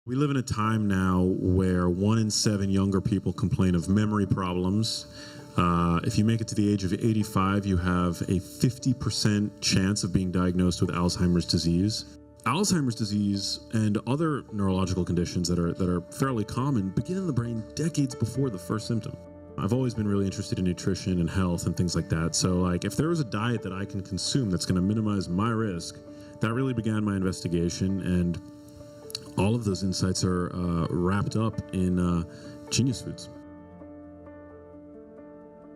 We live in a time now where 1 in 7 younger people complain of memory problems. If you make it to the age of 85, you have a 50% chance of being diagnosed with Alzheimer's disease. Alzheimer's disease and other neurological conditions that are fairly common begin in the brain decades before the first symptom. I've always been really interested in nutrition and health and things like that. So if there was a diet that I can consume that's going to minimize my risk, that really began my investigation, and all of those insights are wrapped up in Genius Foods.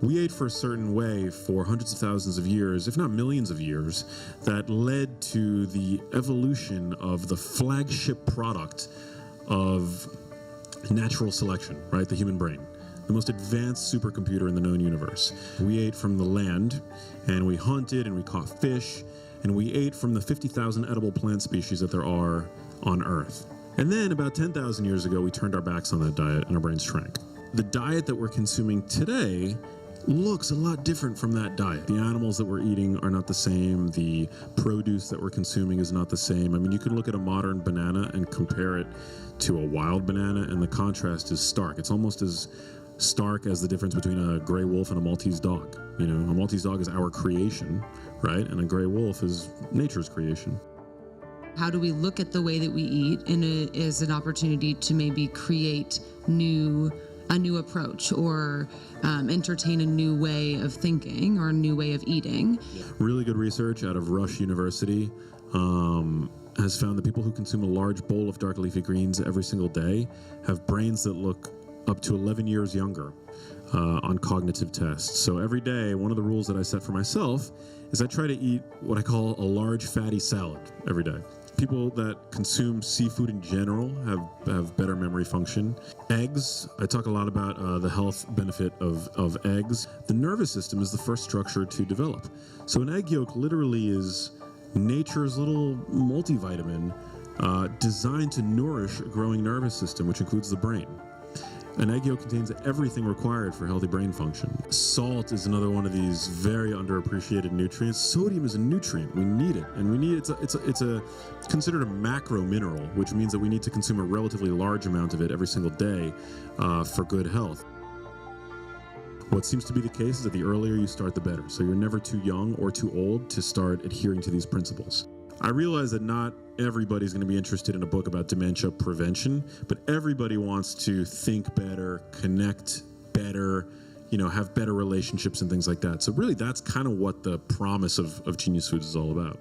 We ate for a certain way for hundreds of thousands of years, if not millions of years, that led to the evolution of the flagship product of natural selection, right? The human brain, the most advanced supercomputer in the known universe. We ate from the land, and we hunted, and we caught fish, and we ate from the 50,000 edible plant species that there are on Earth. And then about 10,000 years ago, we turned our backs on that diet, and our brains shrank. The diet that we're consuming today looks a lot different from that diet. The animals that we're eating are not the same. The produce that we're consuming is not the same. I mean, you can look at a modern banana and compare it to a wild banana, and the contrast is stark. It's almost as stark as the difference between a gray wolf and a Maltese dog. You know, a Maltese dog is our creation, right? And a gray wolf is nature's creation. How do we look at the way that we eat as an opportunity to maybe create a new approach, or entertain a new way of thinking or a new way of eating? Really good research out of Rush University has found that people who consume a large bowl of dark leafy greens every single day have brains that look up to 11 years younger on cognitive tests. So every day, one of the rules that I set for myself is I try to eat what I call a large fatty salad every day. People that consume seafood in general have better memory function. Eggs, I talk a lot about the health benefit of eggs. The nervous system is the first structure to develop. So an egg yolk literally is nature's little multivitamin designed to nourish a growing nervous system, which includes the brain. An egg yolk contains everything required for healthy brain function. Salt is another one of these very underappreciated nutrients. Sodium is a nutrient. We need it, and it's considered a macro mineral, which means that we need to consume a relatively large amount of it every single day for good health. What seems to be the case is that the earlier you start, the better. So you're never too young or too old to start adhering to these principles. I realize that not everybody's going to be interested in a book about dementia prevention, but everybody wants to think better, connect better, have better relationships and things like that. So really, that's kind of what the promise of Genius Foods is all about.